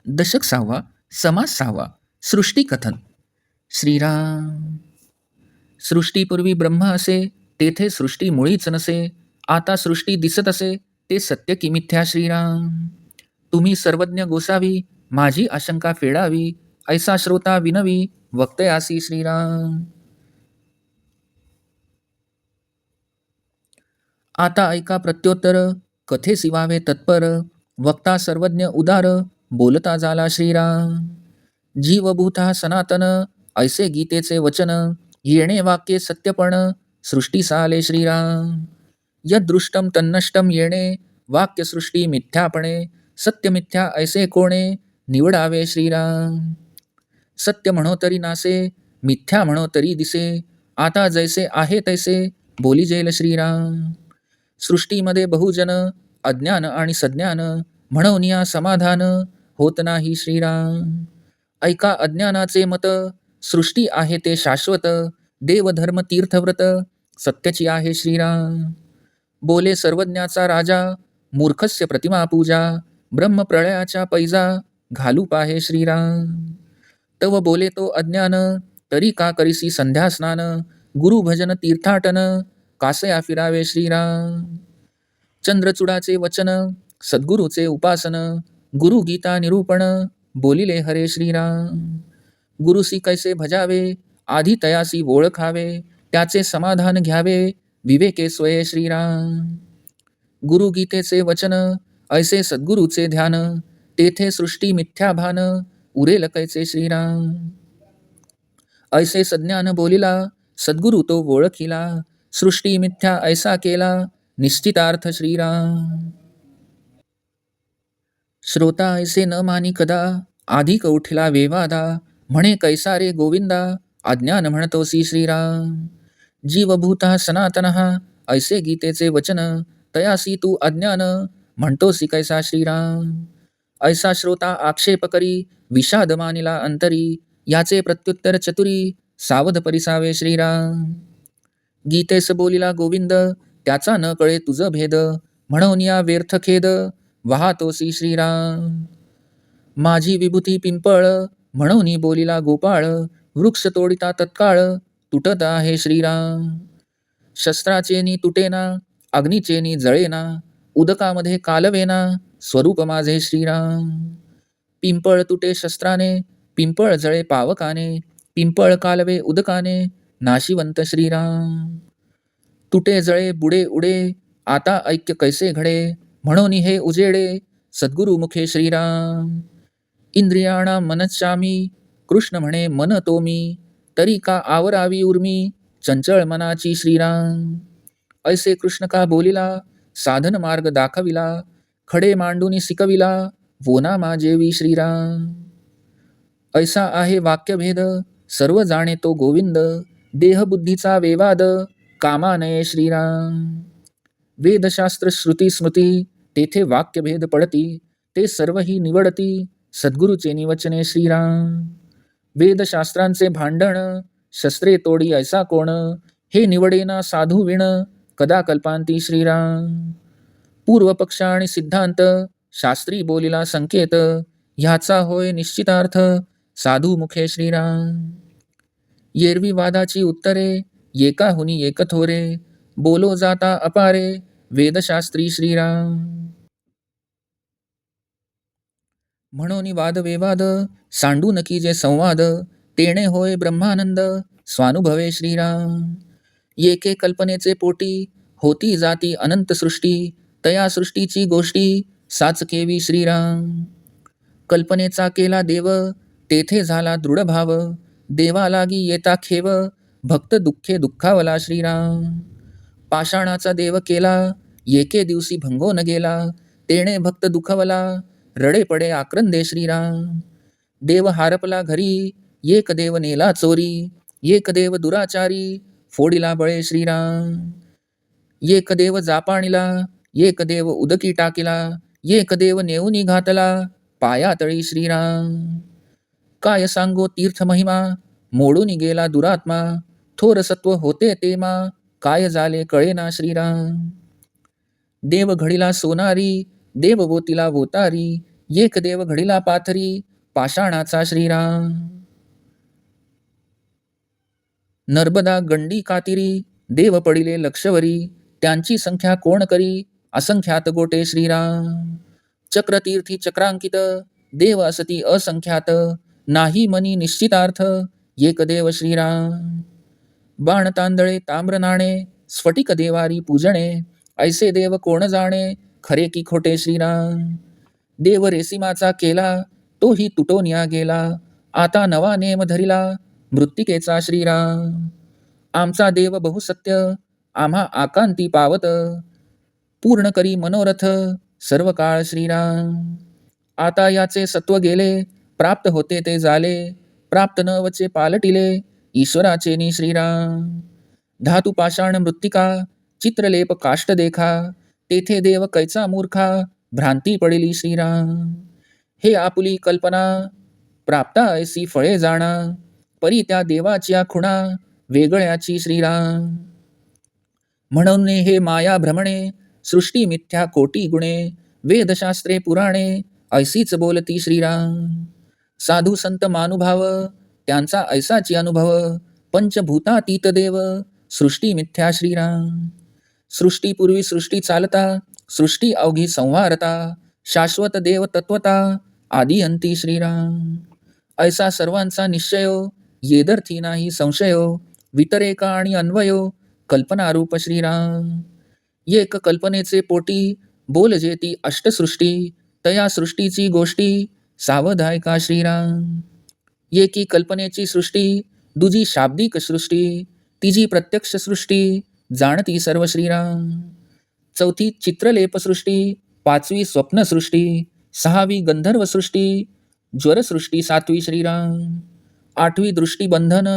दशक 6वा, समास 6वा, सृष्टीकथन. श्रीराम. सृष्टीपूर्वी ब्रह्म असे, तेथे सृष्टी मुळीच नसे. आता सृष्टी दिसत असे, ते सत्य की मिथ्या श्रीराम. तुम्ही सर्वज्ञ गोसावी, माझी आशंका फेडावी. ऐसा श्रोता विनवी, वक्तयासी श्रीराम. आता ऐका प्रत्योत्तर, कथेसी व्हावे तत्पर. वक्ता सर्वज्ञ उदार, बोलता झाला श्रीराम. जीवभूता सनातन, ऐसे गीतेचे वचन. येणे वाक्ये सत्यपण, सृष्टी साले श्रीराम. यदृष्टम तन्नष्टम येणे, वाक्यसृष्टी मिथ्यापणे. सत्य मिथ्या ऐसे कोणे, निवडावे श्रीराम. सत्य म्हणो तरी नासे, मिथ्या म्हणो तरी दिसे. आता जैसे आहे तैसे, बोली जेल श्रीराम. सृष्टीमध्ये बहुजन, अज्ञान आणि सज्ञान. म्हणून या समाधान, होत नाही श्रीराम. ऐका अज्ञानाचे मत, सृष्टी आहे ते शाश्वत. देवधर्म तीर्थव्रत, सत्याची आहे श्रीराम. बोले सर्वज्ञाचा राजा, मूर्खस्य प्रतिमा पूजा. ब्रह्मप्रळयाच्या पैजा, घालू पाहे श्रीराम. तव बोले तो अज्ञान, तरी का करीसी संध्या स्नान. गुरु भजन तीर्थाटन, कासया फिरावे श्रीराम. चंद्रचूडाचे वचन, सद्गुरूचे उपासन. गुरु गीता निरूपण, बोलिले हरे श्रीराम. गुरुसी कैसे भजावे, आधी तयासी ओळखावे. त्याचे समाधान घ्यावे, विवेके स्वये श्रीराम. गुरु गीतेचे वचन, ऐसे सद्गुरूचे ध्यान. तेथे सृष्टी मिथ्या भान, उरेल कैचे श्रीराम. ऐसे सज्ञान बोलिला, सद्गुरु तो ओळखिला. सृष्टी मिथ्या ऐसा केला, निश्चितार्थ श्रीराम. श्रोता ऐसे न मानी कदा, अधिक उठला वेवादा. म्हणे कैसा रे गोविंदा, अज्ञान म्हणतोसी श्रीराम. जीवभूता सनातनः, ऐसे गीतेचे वचन. तयासी तू अज्ञान, म्हणतोसी कैसा श्रीराम. ऐसा श्रोता आक्षेप करी, विषाद मानिला अंतरी. याचे प्रत्युत्तर चतुरी, सावध परिसावे श्रीराम. गीतेस बोलिला गोविंद, त्याचा न कळे तुझ भेद. म्हणून या व्यर्थ खेद, वाहतोसी श्रीराम. माझी विभूती पिंपळ, म्हणून बोलिला गोपाळ. वृक्ष तोडिता तत्काळ, तुटत आहे श्रीराम. शस्त्राचेनी तुटेना, अग्नीचेनी जळेना. उदकामध्ये कालवेना, स्वरूप माझे श्रीराम. पिंपळ तुटे शस्त्राने, पिंपळ जळे पावकाने. पिंपळ कालवे उदकाने, नाशिवंत श्रीराम. तुटे जळे बुडे उडे, आता ऐक्य कैसे घडे. म्हणून हे उजेडे, सद्गुरु मुखे श्रीराम. इंद्रियाणा मनश्चामी, कृष्ण म्हणे मन तो मी. तरी का आवरावी उर्मी, चंचळ मनाची श्रीराम. ऐसे कृष्ण का बोलिला, साधन मार्ग दाखविला. खडे मांडूनी शिकविला, वोना माझेवी श्रीराम. ऐसा आहे वाक्यभेद, सर्व जाणे तो गोविंद. देहबुद्धीचा वेवाद, कामा नये श्रीराम. वेदशास्त्र श्रुती स्मृती, तेथे वाक्यभेद पडती. ते सर्वही निवडती, सद्गुरूचे निवचने श्रीराम. वेदशास्त्रांचे भांडण, शस्त्रे तोडी ऐसा कोण. हे निवडेना साधू विण, कदा कल्पांती श्रीराम. पूर्वपक्ष आणि सिद्धांत, शास्त्री बोलिला संकेत. ह्याचा होय निश्चितार्थ, साधू मुखे श्रीराम. येरवी वादाची उत्तरे, एकाहुनी एक थोरे. बोलो जाता अपारे, वेदशास्त्री श्रीराम. म्हणून वादविवाद, सांडू नकी जे संवाद. तेणे होय ब्रह्मानंद, स्वानुभवे श्रीराम. येके कल्पनेचे पोटी, होती जाती अनंत सृष्टी. तया सृष्टीची गोष्टी, साचकेवी श्रीराम. कल्पनेचा केला देव, तेथे झाला दृढ भाव. देवा लागी येता खेव, भक्त दुःखे दुःखावला श्रीराम. पाषाणाचा देव केला, एके दिवशी भंगोन गेला. तेणे भक्त दुखवला, रडे पडे आक्रंदे श्रीराम. देव हारपला घरी, एक देव नेला चोरी. एक देव दुराचारी, फोडिला बळे श्रीराम. एक देव जापाणीला, एक देव उदकी टाकिला. एक देव नेऊनी घातला, पायातळी श्रीराम. काय सांगो तीर्थ महिमा, मोडून गेला दुरात्मा. थोर सत्व होते तेमा, काय झाले कळेना श्रीराम. देव घडीला सोनारी, देव वोतीला वोतारी. एक देव घडिला पाथरी पाषाणाचा श्रीराम. नर्मदा गंडी कातिरी देव पडिले लक्षवरी, त्यांची संख्या कोण करी असंख्यात गोटे श्रीराम. चक्रतीर्थी चक्रांकित देव असती असंख्यात, नाही मनी निश्चितार्थ एक देव श्रीराम. बाण तांदळे ताम्र नाणे स्फटिक देवारी पूजणे, ऐसे देव कोण जाणे खरे की खोटे श्रीराम. देव रेसिमाचा केला तोही तुटोनिया गेला, आता नवा नेम धरिला मृत्तिकेचा श्रीराम. आमचा देव बहुसत्य आम्हा आकांती पावत, पूर्ण करी मनोरथ सर्व काळ श्रीराम. आता याचे सत्व गेले प्राप्त होते ते झाले, प्राप्त न वचे पालटिले ईश्वराचे नि श्रीराम. धातू पाषाण मृत्तिका चित्रलेप काष्ट देखा, तेथे देव कैचा मूर्खा भ्रांती पडिली श्रीराम. हे आपुली कल्पना प्राप्ता ऐसी फळे जाणा, परी त्या देवाच्या खुणा वेगळ्याची श्रीराम. म्हणून हे माया भ्रमणे सृष्टी मिथ्या कोटी गुणे, वेदशास्त्रे पुराणे ऐसीच बोलती श्रीराम. साधू संत मानुभाव त्यांचा ऐसाची अनुभव, पंचभूतातीत देव सृष्टी मिथ्या श्रीराम. सृष्टीपूर्वी सृष्टी चालता सृष्टी अवघी संवारता, शाश्वत देव तत्वता आदी अंती श्रीराम. ऐसा सर्वांचा निश्चयो येदर्थी नाही संशयो, वितरेका आणि अन्वयो कल्पनारूप श्रीराम. एक कल्पनेचे पोटी बोलजे ती अष्टसृष्टी, तया सृष्टीची गोष्टी सावधायका श्रीराम. एकी कल्पनेची सृष्टी दुजी शाब्दिक सृष्टी, तिजी प्रत्यक्ष सृष्टी जाणती सर्व श्रीराम. चौथी चित्रलेप सृष्टी, पाचवी स्वप्नसृष्टी, सहावी गंधर्व सृष्टी, ज्वरसृष्टी सातवी श्रीराम. आठवी दृष्टीबंधन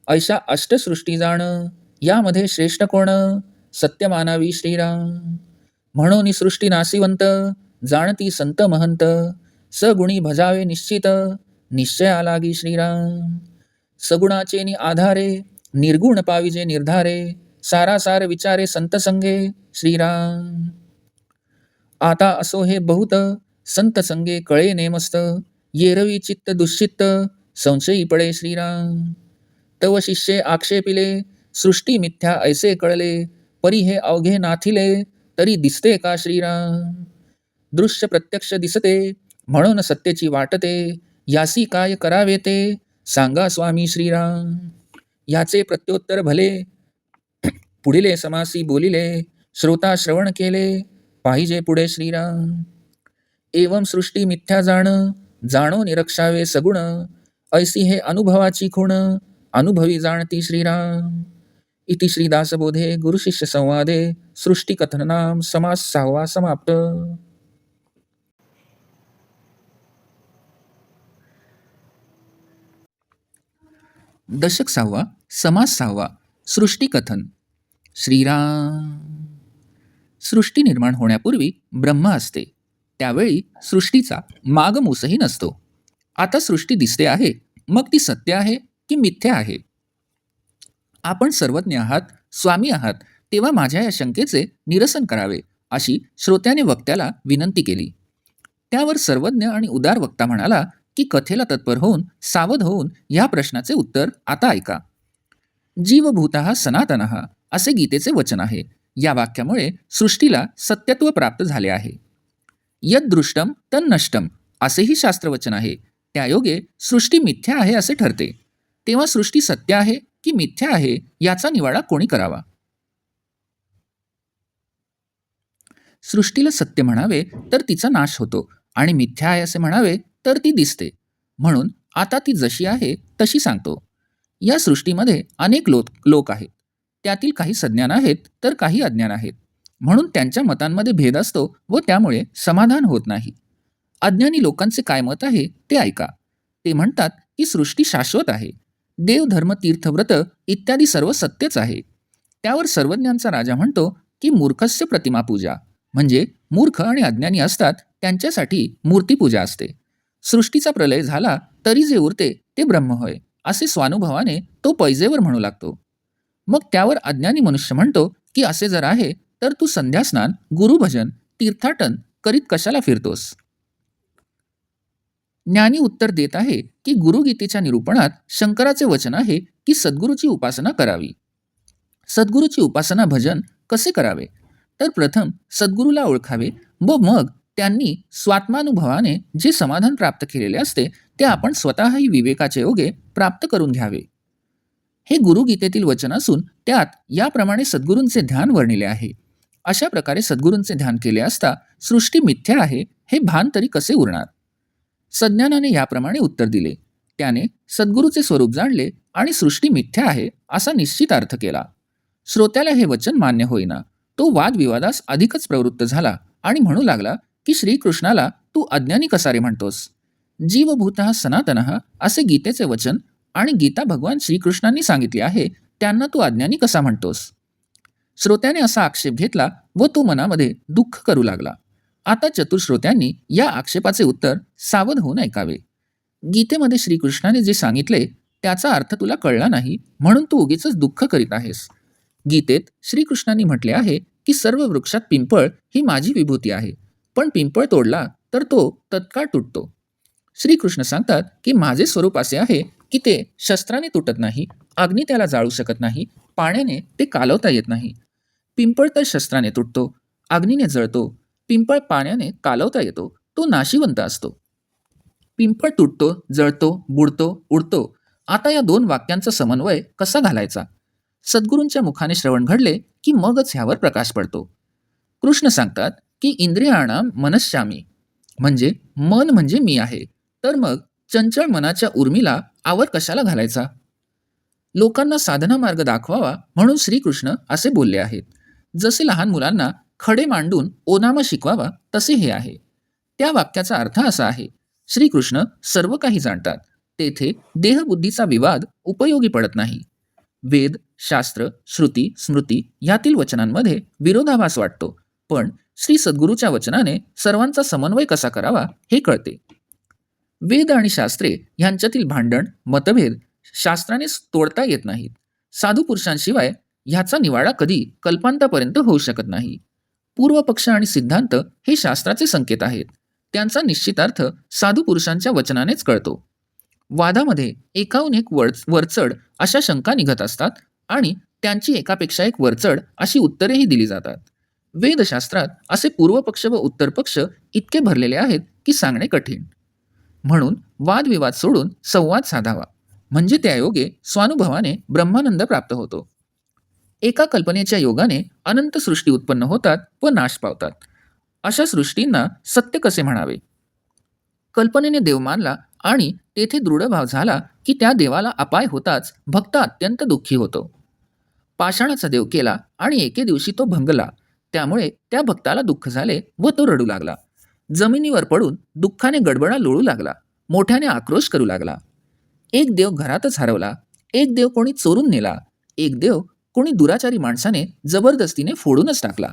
ऐशा अष्टसृष्टी जाण, यामध्ये श्रेष्ठ कोण सत्य मानावी श्रीराम. म्हणून सृष्टी नासिवंत जाणती संत महंत, सगुणी भजावे निश्चित निश्चया लागी श्रीराम. सगुणाचे नि आधारे निर्गुण पाविजे निर्धारे, सारासार विचारे संत संगे श्रीराम. आता असो हे बहुत संत संगे कळे नेमस्त, येरवी चित्त दुश्चित्त संशयी पडे श्रीराम. तव शिष्ये आक्षेपिले सृष्टी मिथ्या ऐसे कळले, परी हे अवघे नाथिले तरी दिसते का श्रीराम. दृश्य प्रत्यक्ष दिसते म्हणून सत्यची वाटते, यासी काय करावे ते सांगा स्वामी श्रीराम. याचे प्रत्युत्तर भले पुढिले समासी बोलिले, श्रोता श्रवण केले पाहिजे पुढे श्रीराम. एवं सृष्टी मिथ्या जाणो निरक्षावे सगुण, ऐसी हे अनुभवाची खूण अनुभवी जाणती श्रीराम. इति श्रीदासबोधे गुरुशिष्य संवादे सृष्टिकथननाम समास 6वा समाप्त. दशक 6वा समास 6वा सृष्टिकथन. श्रीराम. सृष्टी निर्माण होण्यापूर्वी ब्रह्म असते, त्यावेळी सृष्टीचा मागमूसही नसतो. आता सृष्टी दिसते आहे, मग ती सत्य आहे की मिथ्या आहे. आपण सर्वज्ञ आहात, स्वामी आहात, तेव्हा माझ्या या शंकेचे निरसन करावे अशी श्रोत्याने वक्त्याला विनंती केली. त्यावर सर्वज्ञ आणि उदार वक्ता म्हणाला की कथेला तत्पर होऊन सावध होऊन या प्रश्नाचे उत्तर आता ऐका. जीवभूतः सनातनः असे गीतेचे वचन आहे. या वाक्यामुळे सृष्टीला सत्यत्व प्राप्त झाले आहे. यद दृष्टम तन्नष्टम असेही शास्त्रवचन आहे. त्यायोगे सृष्टी मिथ्या आहे असे ठरते. तेव्हा सृष्टी सत्य आहे की मिथ्या आहे याचा निवाडा कोणी करावा. सृष्टीला सत्य म्हणावे तर तिचा नाश होतो आणि मिथ्या आहे असे म्हणावे तर ती दिसते. म्हणून आता ती जशी आहे तशी सांगतो. या सृष्टीमध्ये अनेक लोक आहेत. त्यातील काही सज्ञान आहेत तर काही अज्ञान आहेत. म्हणून त्यांच्या मतांमध्ये भेद असतो व त्यामुळे समाधान होत नाही. अज्ञानी लोकांचे काय मत आहे ते ऐका. ते म्हणतात की सृष्टी शाश्वत आहे. देव धर्म तीर्थव्रत इत्यादी सर्व सत्यच आहे. त्यावर सर्वज्ञांचा राजा म्हणतो की मूर्खस्य प्रतिमा पूजा, म्हणजे मूर्ख आणि अज्ञानी असतात त्यांच्यासाठी मूर्तीपूजा असते. सृष्टीचा प्रलय झाला तरी जे उरते ते ब्रह्म होय असे स्वानुभवाने तो पैजेवर म्हणू लागतो. मग त्यावर अज्ञानी मनुष्य म्हणतो की असे जर आहे तर तू संध्यास्नान गुरुभजन तीर्थाटन करीत कशाला फिरतोस. ज्ञानी उत्तर देत आहे की गुरुगीतेच्या निरूपणात शंकराचे वचन आहे की सद्गुरूची उपासना करावी. सद्गुरूची उपासना भजन कसे करावे? तर प्रथम सद्गुरूला ओळखावे व मग त्यांनी स्वात्मानुभवाने जे समाधान प्राप्त केलेले असते ते आपण स्वतःही विवेकाचे योगे प्राप्त करून घ्यावे. हे गुरुगीतेतील वचन असून त्यात याप्रमाणे सद्गुरूंचे ध्यान वर्णिले आहे. अशा प्रकारे सद्गुरूंचे ध्यान केले असता सृष्टी मिथ्या आहे हे भान तरी कसे उरणार? सज्ञानाने याप्रमाणे उत्तर दिले. त्याने सद्गुरूचे स्वरूप जाणले आणि सृष्टी मिथ्या आहे असा निश्चित अर्थ केला. श्रोत्याला हे वचन मान्य होईना. तो वादविवादास अधिकच प्रवृत्त झाला आणि म्हणू लागला की श्रीकृष्णाला तू अज्ञानी कसा रे म्हणतोस? जीवभूतः सनातनः असे गीतेचे वचन आणि गीता भगवान श्रीकृष्णांनी सांगितले आहे, त्यांना तू अज्ञानी कसा म्हणतोस? श्रोत्याने असा आक्षेप घेतला व तो मनामध्ये दुःख करू लागला. आता चतुश्रोत्यांनी या आक्षेपाचे उत्तर सावध होऊन ऐकावे. गीतेमध्ये श्रीकृष्णाने जे सांगितले त्याचा अर्थ तुला कळला नाही म्हणून तू उगीच दुःख करीत आहेस. गीतेत श्रीकृष्णांनी म्हटले आहे की सर्व वृक्षात पिंपळ ही माझी विभूती आहे, पण पिंपळ तोडला तर तो तत्काळ तुटतो. श्रीकृष्ण सांगतात की माझे स्वरूप असे आहे की ते शस्त्राने तुटत नाही, अग्नी त्याला जाळू शकत नाही, पाण्याने ते कालवता येत नाही. पिंपळ तर शस्त्राने तुटतो, अग्नीने जळतो, पिंपळ पाण्याने कालवता येतो, तो नाशिवंत असतो. पिंपळ तुटतो, जळतो, बुडतो, उडतो. आता या दोन वाक्यांचा समन्वय कसा घालायचा? सद्गुरूंच्या मुखाने श्रवण घडले की मगच ह्यावर प्रकाश पडतो. कृष्ण सांगतात की इंद्रियाणाम मनश्यामी, म्हणजे मन म्हणजे मी आहे. तर मग चंचल मनाच्या उर्मीला आवर कशाला घालायचा? लोकांना साधना मार्ग दाखवावा म्हणून श्रीकृष्ण असे बोलले आहेत. जसे लहान मुलांना खडे मांडून ओनामा शिकवावा तसे हे आहे. त्या वाक्याचा अर्थ असा आहे, श्रीकृष्ण सर्व काही जाणतात, तेथे देहबुद्धीचा विवाद उपयोगी पडत नाही. वेद, शास्त्र, श्रुती, स्मृती यातील वचनांमध्ये विरोधाभास वाटतो, पण श्री सद्गुरूच्या वचनाने सर्वांचा समन्वय कसा करावा हे कळते. वेद आणि शास्त्रे यांच्यातील भांडण, मतभेद शास्त्राने तोडता येत नाहीत. साधू पुरुषांशिवाय ह्याचा निवाडा कधी कल्पांतापर्यंत होऊ शकत नाही. पूर्वपक्ष आणि सिद्धांत हे शास्त्राचे संकेत आहेत. त्यांचा निश्चित अर्थ साधू पुरुषांच्या वचनानेच कळतो. वादामध्ये एकाहून एक वरचढ अशा शंका निघत असतात आणि त्यांची एकापेक्षा एक वरचढ अशी उत्तरेही दिली जातात. वेदशास्त्रात असे पूर्वपक्ष व उत्तरपक्ष इतके भरलेले आहेत की सांगणे कठीण. म्हणून वादविवाद सोडून संवाद साधावा, म्हणजे त्या योगे स्वानुभवाने ब्रह्मानंद प्राप्त होतो. एका कल्पनेच्या योगाने अनंत सृष्टी उत्पन्न होतात व नाश पावतात. अशा सृष्टींना सत्य कसे म्हणावे? कल्पनेने देव मानला आणि तेथे दृढभाव झाला की त्या देवाला अपाय होताच भक्त अत्यंत दुःखी होतो. पाषाणाचा देव केला आणि एके दिवशी तो भंगला, त्यामुळे त्या भक्ताला दुःख झाले व तो रडू लागला. जमिनीवर पडून दुःखाने गडबडा लोळू लागला, मोठ्याने आक्रोश करू लागला. एक देव घरातच हरवला, एक देव कोणी चोरून नेला, एक देव कोणी दुराचारी माणसाने जबरदस्तीने फोडूनच टाकला,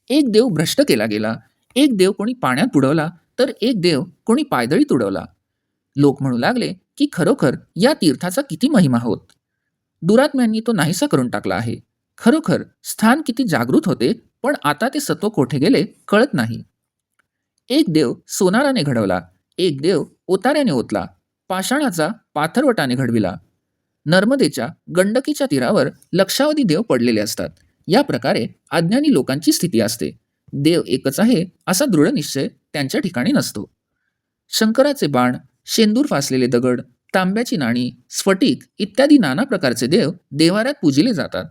एक देव भ्रष्ट केला गेला, एक देव कोणी पाण्यात बुडवला, तर एक देव कोणी पायदळीत उडवला. लोक म्हणू लागले की खरोखर या तीर्थाचा किती महिमा होत. दुरात्म्यांनी तो नाहीसा करून टाकला आहे. खरोखर स्थान किती जागृत होते, पण आता ते सत्व कोठे गेले कळत नाही. एक देव सोनाराने घडवला, एक देव ओताऱ्याने ओतला, पाषाणाचा पाथरवटाने घडविला. नर्मदेच्या गंडकीच्या तीरावर लक्षावधी देव पडलेले असतात. या प्रकारे अज्ञानी लोकांची स्थिती असते. देव एकच आहे असा दृढ निश्चय त्यांच्या ठिकाणी नसतो. शंकराचे बाण, शेंदूर फासलेले दगड, तांब्याची नाणी, स्फटिक इत्यादी नाना प्रकारचे देव देवाऱ्यात पूजिले जातात.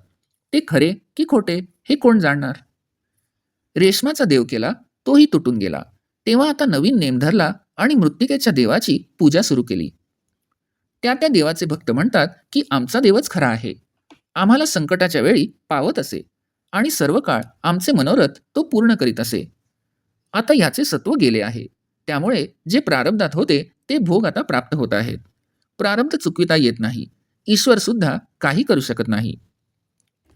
ते खरे की खोटे हे कोण जाणणार? रेशमाचा देव केला, तोही तुटून गेला. तेव्हा आता नवीन नेम धरला आणि मृत्तिकेच्या देवाची पूजा सुरू केली. त्या देवाचे भक्त म्हणतात की आमचा देवच खरा आहे, आम्हाला संकटाच्या वेळी पावत असे आणि सर्व काळ आमचे मनोरथ तो पूर्ण करीत असे. आता याचे सत्व गेले आहे, त्यामुळे जे प्रारब्धात होते ते भोग आता प्राप्त होत आहेत. प्रारब्ध चुकविता येत नाही, ईश्वर सुद्धा काही करू शकत नाही.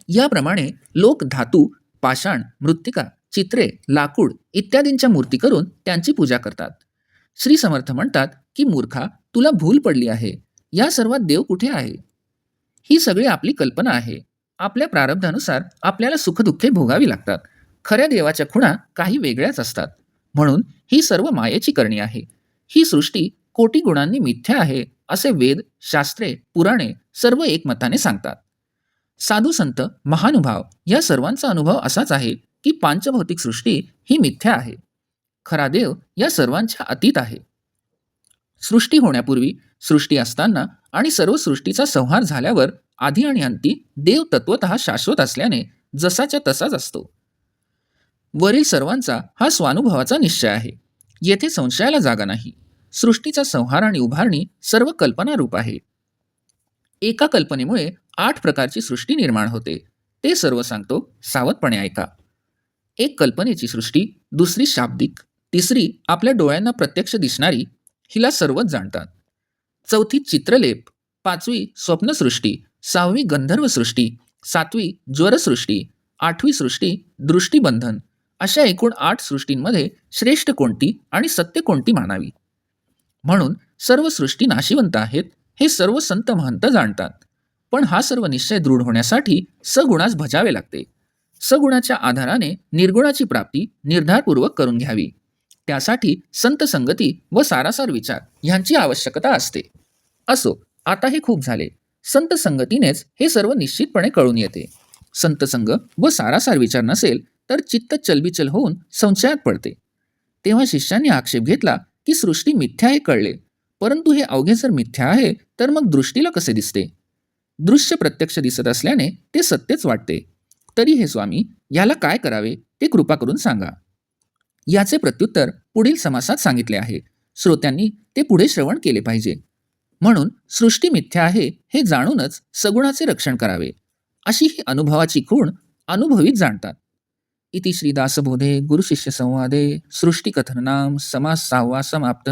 याप्रमाणे लोक धातू, पाषाण, मृत्तिका, चित्रे, लाकूड इत्यादींच्या मूर्ती करून त्यांची पूजा करतात. श्री समर्थ म्हणतात की मूर्खा, तुला भूल पडली आहे. या सर्वात देव कुठे आहे? ही सगळी आपली कल्पना आहे. आपल्या प्रारब्धानुसार आपल्याला सुखदुःखे भोगावी लागतात. खऱ्या देवाच्या खुणा काही वेगळ्याच असतात. म्हणून ही सर्व मायेची करणी आहे. ही सृष्टी कोटी गुणांनी मिथ्या आहे असे वेद, शास्त्रे, पुराणे सर्व एकमताने सांगतात. साधू संत, महानुभाव या सर्वांचा अनुभव असाच आहे की पांचभौतिक सृष्टी ही मिथ्या आहे. खरा देव या सर्वांच्या अतीत आहे. सृष्टी होण्यापूर्वी, सृष्टी असताना आणि सर्व सृष्टीचा संहार झाल्यावर आधी आणि अंती देव तत्वतः शाश्वत असल्याने जसाच्या तसाच असतो. वरील सर्वांचा हा स्वानुभवाचा निश्चय आहे. येथे संशयाला जागा नाही. सृष्टीचा संहार आणि उभारणी सर्व कल्पनारूप आहे. एका कल्पनेमुळे 8 प्रकारची सृष्टी निर्माण होते. ते सर्व सांगतो, सावधपणे ऐका. एक कल्पनेची सृष्टी, दुसरी शाब्दिक, तिसरी आपल्या डोळ्यांना प्रत्यक्ष दिसणारी, हिला सर्वच जाणतात. चौथी चित्रलेप, पाचवी स्वप्नसृष्टी, सहावी गंधर्वसृष्टी, सातवी ज्वरसृष्टी, आठवी सृष्टी दृष्टीबंधन, अशा एकूण 8 सृष्टींमध्ये श्रेष्ठ कोणती आणि सत्य कोणती मानावी. म्हणून सर्व सृष्टी नाशिवंत आहेत हे सर्व संत महंत जाणतात. पण हा सर्व निश्चय दृढ होण्यासाठी सगुणास भजावे लागते. सगुणाच्या आधाराने निर्गुणाची प्राप्ती निर्धारपूर्वक करून घ्यावी. त्यासाठी संत संगती व सारासार विचार ह्यांची आवश्यकता असते. असो, आता हे खूप झाले. संत संगतीनेच हे सर्व निश्चितपणे कळून येते. संत संग व सारासार विचार नसेल तर चित्त चलबिचल होऊन संशयात पडते. तेव्हा शिष्यांनी आक्षेप घेतला की सृष्टी मिथ्या हे कळले, परंतु हे अवघे जर मिथ्या आहे तर मग दृष्टीला कसे दिसते? दृश्य प्रत्यक्ष दिसत असल्याने ते सत्यच वाटते. तरी हे स्वामी, याला काय करावे ते कृपा करून सांगा. याचे प्रत्युत्तर पुढील समासात सांगितले आहे. श्रोत्यांनी ते पुढे श्रवण केले पाहिजे. म्हणून सृष्टी मिथ्या आहे हे जाणूनच सगुणाचे रक्षण करावे. अशी ही अनुभवाची खूण अनुभवीत जाणतात. इति श्री दासबोधे गुरुशिष्य संवादे सृष्टिकथननाम समास 6वा समाप्त.